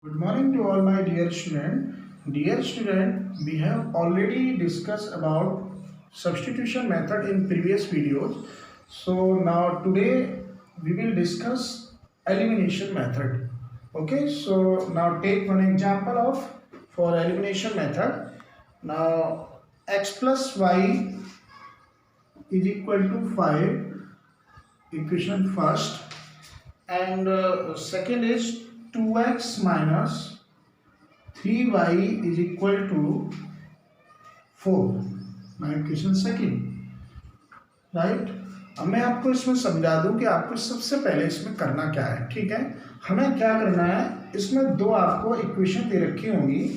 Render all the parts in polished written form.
Good morning to all my dear student. Dear student, we have already discussed about substitution method in previous videos. So now today we will discuss elimination method. Okay, so now take one example of for elimination method. Now x plus y is equal to 5, equation first, and second is 2x minus 3y is equal to 4, my equation second, right. अब मैं आपको इसमें समझा दूं कि आपको सबसे पहले इसमें करना क्या है। ठीक है, हमें क्या करना है, इसमें दो आपको इक्वेशन दे रखी होंगी,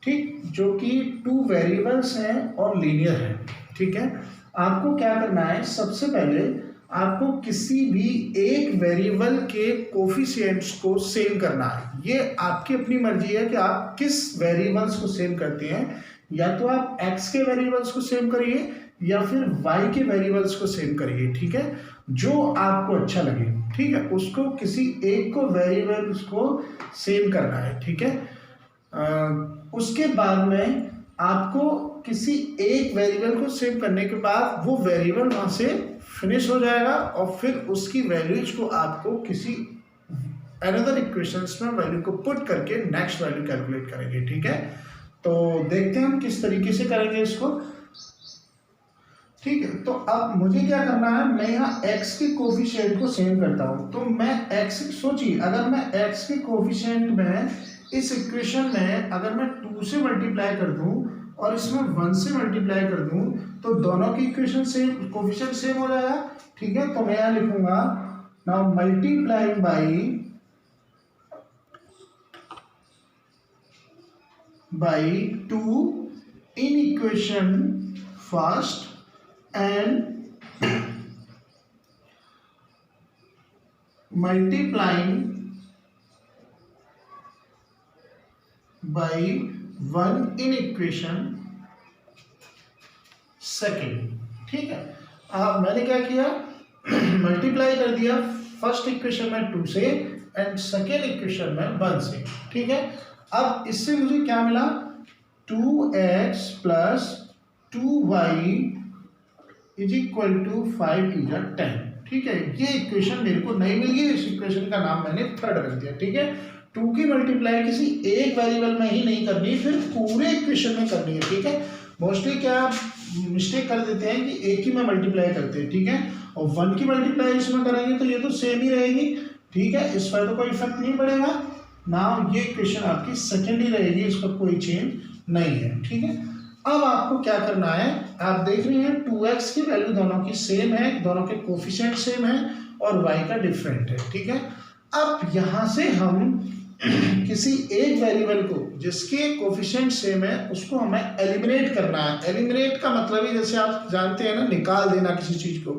ठीक, जो कि टू वेरिएबल्स हैं और लीनियर है। ठीक है, आपको क्या करना है, सबसे पहले आपको किसी भी एक वेरिएबल के कोफिशिएंट्स को सेम करना है। ये आपकी अपनी मर्जी है कि आप किस वेरिएबल्स को सेम करते हैं, या तो आप x के वेरिएबल्स को सेम करिए या फिर y के वेरिएबल्स को सेम करिए। ठीक है, जो आपको अच्छा लगे, ठीक है, उसको किसी एक को वेरिएबल्स को सेम करना है। ठीक है, उसके बाद में आपको किसी एक वेरिएबल को सेव करने के बाद वो वेरिएबल वहां से फिनिश हो जाएगा और फिर उसकी वैल्यूज को आपको किसी अनदर इक्वेशंस में वैल्यू को पुट करके नेक्स्ट वैल्यू कैलकुलेट करेंगे। ठीक है, तो देखते हैं हम किस तरीके से करेंगे इसको। ठीक है, तो अब मुझे क्या करना है, मैं यहाँ x के कोफिशिएंट को सेम करता हूँ। तो मैं x, सोचिए अगर मैं x के कोफिशिएंट में इस इक्वेशन में अगर मैं 2 से मल्टीप्लाई कर दूं और इसमें 1 से मल्टीप्लाई कर दूं तो दोनों की इक्वेशन सेम, कोफिशिएंट सेम हो जाएगा। ठीक है, तो मैं यहाँ लिखूंगा now multiplying by 2 in equation first and multiplying by 1 in equation second. ठीक है, अब मैंने क्या किया, मल्टीप्लाई कर दिया फर्स्ट इक्वेशन में 2 से एंड सेकेंड इक्वेशन में 1 से। ठीक है, अब इससे मुझे क्या मिला, 2x plus 2y is equal to 5 to 10। ठीक है, ये इक्वेशन मेरे को नहीं मिल गई, इस इक्वेशन का नाम मैंने थर्ड रख दिया। ठीक है, 2 की मल्टीप्लाई किसी एक वेरिएबल में ही नहीं करनी, फिर पूरे इक्वेशन में करनी है। ठीक है, मोस्टली क्या मिस्टेक कर देते हैं कि एक ही में मल्टीप्लाई करते हैं। ठीक है, और 1 की मल्टीप्लाई इसमें करेंगे तो ये तो सेम ही रहेगी। ठीक है, इस पर तो कोई इफेक्ट नहीं पड़ेगा ना, ये इक्वेशन आपकी सेकेंड ही रहेगी, इस पर कोई चेंज नहीं है। ठीक है, अब आपको क्या करना है, आप देख रहे हैं 2x की वैल्यू दोनों की सेम है, दोनों के कोफिशिएंट सेम है और y का डिफरेंट है। ठीक है, अब यहां से हम किसी एक वेरिएबल को जिसके कोफिशिएंट सेम है उसको हमें एलिमिनेट करना है। एलिमिनेट का मतलब ही जैसे आप जानते हैं ना, निकाल देना किसी चीज को,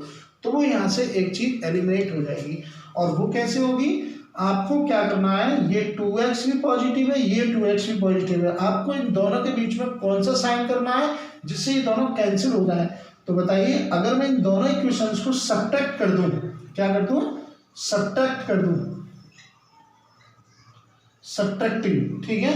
तो वो यहाँ से एक चीज एलिमिनेट हो जाएगी। और वो कैसे होगी, आपको क्या करना है, ये 2x भी पॉजिटिव है, ये 2x भी पॉजिटिव है, आपको इन दोनों के बीच में कौन सा साइन करना है जिससे ये दोनों कैंसिल हो जाए। तो बताइए, अगर मैं इन दोनों इक्वेशंस को सब्ट्रैक्ट कर दूं, क्या कर दूं, सब्ट्रैक्ट कर दूं, सब्ट्रैक्टिंग। ठीक है,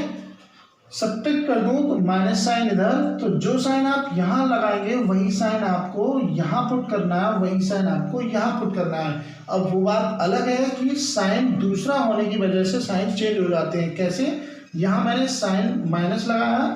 सब्ट्रैक्ट कर दूं तो माइनस साइन इधर, तो जो साइन आप यहां लगाएंगे वही साइन आपको यहां पुट करना है, वही साइन आपको यहां पुट करना है। अब वो बात अलग है कि साइन दूसरा होने की वजह से साइन चेंज हो जाते हैं। कैसे, यहां मैंने साइन माइनस लगाया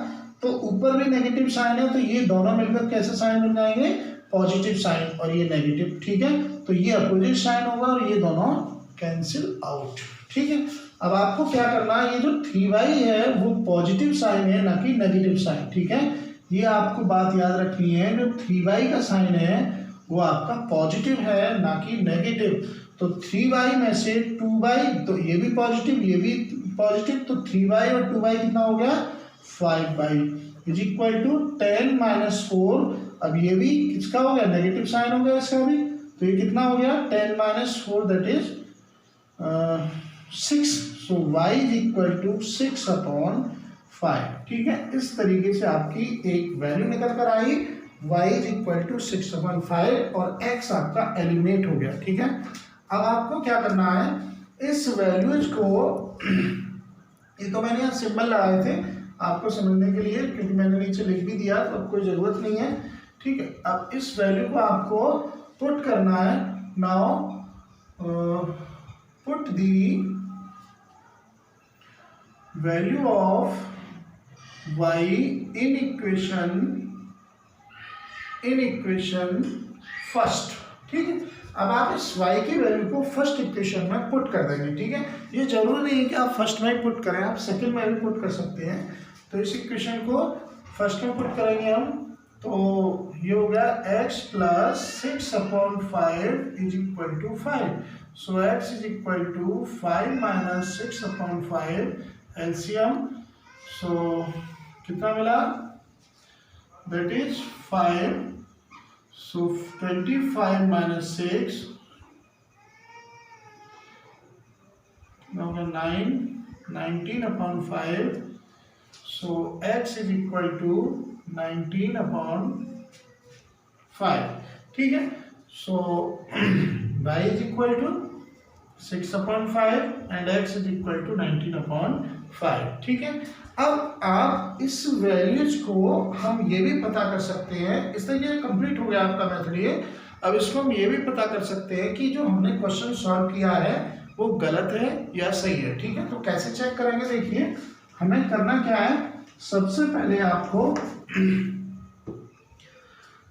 तो ऊपर भी नेगेटिव साइन है, तो ये दोनों मिलकर कैसे साइन बन जाएंगे, पॉजिटिव साइन, और ये नेगेटिव। ठीक है, तो ये अपोजिट साइन होगा और ये दोनों कैंसिल आउट। ठीक है, अब आपको क्या करना है, ये जो 3y है वो पॉजिटिव साइन है ना कि नेगेटिव साइन। ठीक है, ये आपको बात याद रखनी है, जो 3y का साइन है वो आपका पॉजिटिव है ना कि नेगेटिव। तो 3y में से 2y, तो ये भी पॉजिटिव ये भी पॉजिटिव, तो 3y और 2y कितना हो गया, 5y is equal to 10 minus 4। अब ये भी किसका हो गया, नेगेटिव साइन हो गया इसका भी, तो ये कितना हो गया, 10 minus 4 that is 6। So y is equal to 6/5। ठीक है, इस तरीके से आपकी एक वैल्यू निकल कर आई, y इज इक्वल टू 6/5 और x आपका एलिमिनेट हो गया। ठीक है, अब आपको क्या करना है, इस वैल्यूज को ये तो मैंने यहाँ सिंबल लगाए थे आपको समझने के लिए, क्योंकि मैंने नीचे लिख भी दिया तो अब कोई ज़रूरत नहीं है। ठीक है, अब इस वैल्यू को आपको पुट करना है। Now put the value of y in equation first. ठीक है, अब आप इस y की वैल्यू को फर्स्ट इक्वेशन में पुट कर देंगे। ठीक है, ये जरूरी नहीं है कि आप फर्स्ट में ही पुट करें, आप सेकंड में भी पुट कर सकते हैं। तो इस इक्वेशन को फर्स्ट में पुट करेंगे हम, तो ये हो गया x plus 6/5 is equal to 5। So x is equal to 5 minus 6/5 LCM. So कितना मिला, दैट इज 5। सो 25 माइनस 6 होगा 9, 19/5। So x is equal to 19/5। ठीक है, so y is equal to 6/5 and x is equal to 19/5। ठीक है, अब आप इस वैल्यूज को हम ये भी पता कर सकते हैं, इस तरीके से कंप्लीट हो गया आपका मेथड ये। अब इसको हम ये भी पता कर सकते हैं कि जो हमने क्वेश्चन सॉल्व किया है वो गलत है या सही है। ठीक है, तो कैसे चेक करेंगे, देखिए हमें करना क्या है। सबसे पहले आपको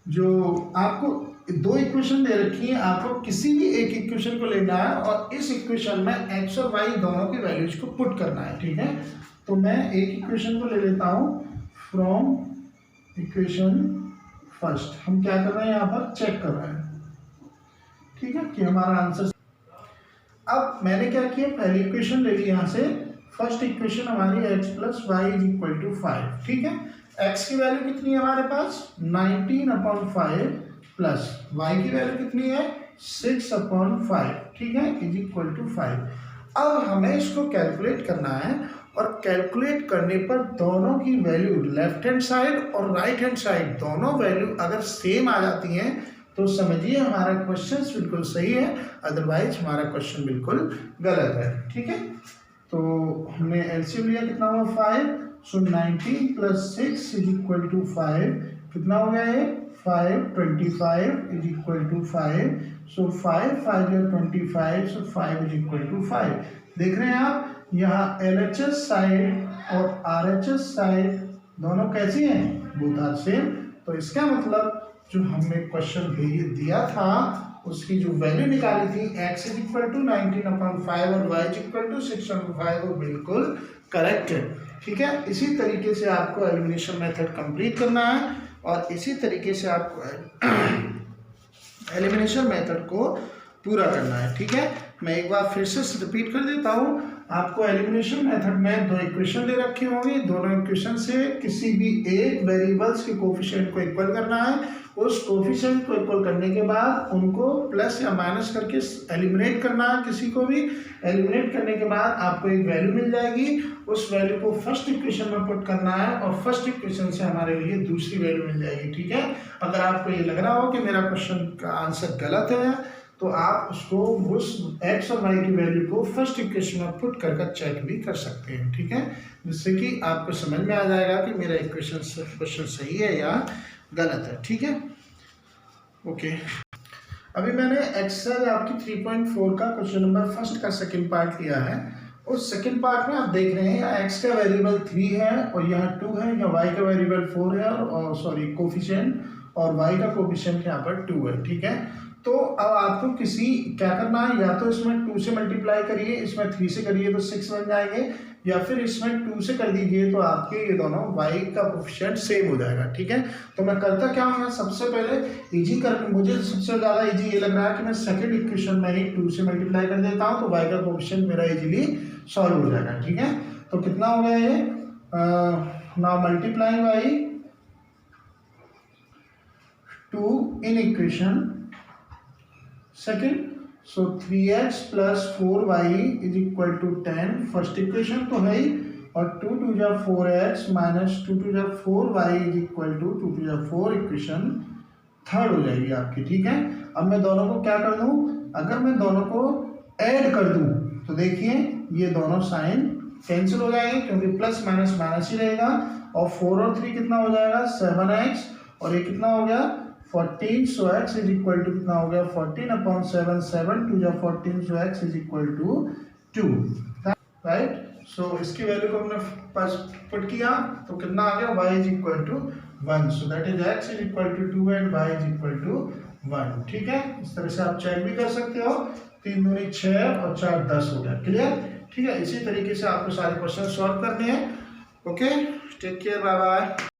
जो आपको दो इक्वेशन दे रखी है, आपको किसी भी एक इक्वेशन को लेना है और इस इक्वेशन में x और y दोनों की वैल्यूज को पुट करना है। ठीक है, तो मैं एक इक्वेशन को ले लेता हूं फ्रॉम इक्वेशन फर्स्ट। हम क्या कर रहे हैं, यहाँ पर चेक कर रहे हैं। ठीक है, कि हमारा आंसर। अब मैंने क्या किया, पहली इक्वेशन ले ली यहाँ से। फर्स्ट इक्वेशन हमारी x plus y is equal to 5। ठीक है, x की वैल्यू कितनी है हमारे पास 19/5 प्लस y की वैल्यू कितनी है 6/5। ठीक है, इज इक्वल टू 5। अब हमें इसको कैलकुलेट करना है और कैलकुलेट करने पर दोनों की वैल्यू लेफ्ट हैंड साइड और राइट हैंड साइड दोनों वैल्यू अगर सेम आ जाती हैं तो समझिए हमारा क्वेश्चन बिल्कुल सही है, अदरवाइज हमारा क्वेश्चन बिल्कुल गलत है। ठीक है, तो हमने एलसीएम लिया, कितना हुआ 5। सो 19 प्लस 6 इज इक्वल टू 5। कितना हो गया ये 5, 25 इज इक्वल टू 5। सो 5 5 या 25, सो 5 इज इक्वल टू 5। देख रहे हैं आप, यहाँ LHS साइड और RHS साइड दोनों कैसी हैं, बोथ आर सेम। तो इसका मतलब जो हमने क्वेश्चन दिया था उसकी जो वैल्यू निकाली थी x इज इक्वल टू 19/5 और y इज इक्वल टू 6/5, वो बिल्कुल करेक्ट है। ठीक है, इसी तरीके से आपको एलिमिनेशन मेथड कंप्लीट करना है और इसी तरीके से आपको एलिमिनेशन मेथड को पूरा करना है। ठीक है, मैं एक बार फिर से रिपीट कर देता हूँ। आपको एलिमिनेशन मेथड में दो इक्वेशन दे रखी होंगी, दोनों इक्वेशन से किसी भी एक वेरिएबल्स के कोफिशिएंट को इक्वल करना है। उस कोफिशिएंट को इक्वल करने के बाद उनको प्लस या माइनस करके एलिमिनेट करना है, किसी को भी एलिमिनेट करने के बाद आपको एक वैल्यू मिल जाएगी। उस वैल्यू को फर्स्ट इक्वेशन में पुट करना है और फर्स्ट इक्वेशन से हमारे लिए दूसरी वैल्यू मिल जाएगी। ठीक है, अगर आपको ये लग रहा हो कि मेरा क्वेश्चन का आंसर गलत है तो आप उसको उस x और y की वैल्यू को फर्स्ट इक्वेशन में पुट कर चेक भी कर सकते हैं। ठीक है, जिससे कि आपको समझ में आ जाएगा कि मेरा क्वेश्चन सही है या गलत है। ठीक है, ओके। अभी मैंने एक्सरसाइज आपकी 3.4 का क्वेश्चन नंबर फर्स्ट का सेकंड पार्ट लिया है। उस सेकंड पार्ट में आप देख रहे हैं x का वेरिएबल 3 है और यहाँ 2 है, या y का वेरिएबल 4 है और सॉरी कोफिशिएंट, और y का कोफिशिएंट यहाँ पर 2 है। ठीक है, तो अब आपको किसी क्या करना है, या तो इसमें 2 से मल्टीप्लाई करिए, इसमें 3 से करिए तो 6 बन जाएंगे, या फिर इसमें 2 से कर दीजिए तो आपके ये दोनों y का कोफिशिएंट सेम हो जाएगा। ठीक है, तो मैं करता क्या हूँ, सबसे पहले इजी कर, मुझे सबसे ज़्यादा इजी ये लग रहा है कि मैं सेकंड इक्वेशन में ही 2 से मल्टीप्लाई कर देता हूँ तो y का कोफिशिएंट मेरा इजीली सॉल्व हो जाएगा। ठीक है, तो कितना हो गया ये, now multiplying by 2 in equation second. So 3x plus 4y is equal to 10, first equation तो है ही, और 2 2 जा 4x माइनस 2 2 जा 4y इज इक्वल टू 2 2 जा 4 इक्वेशन थर्ड हो जाएगी आपकी। ठीक है, अब मैं दोनों को क्या कर दूं, अगर मैं दोनों को ऐड कर दूं तो देखिए ये दोनों साइन कैंसिल हो जाएंगे क्योंकि प्लस माइनस माइनस ही रहेगा, और 4 और 3 कितना हो जाएगा 7x, और ये कितना हो गया 14, so x is equal to कितना हो गया 14/7, 7 2 जा 14, so x is equal to 2, right. So इसकी वैल्यू को हमने पास पुट किया तो कितना आ गया y is equal to 1, so that is x is equal to 2 and y is equal to 1। ठीक है, इस तरह से आप चेक भी कर सकते हो। 3 दूनी 6 और 4 10 हो गया, क्लियर। ठीक है, इसी तरीके से आपको सारे क्वेश्चन सॉल्व करने हैं। Okay, take care, bye bye.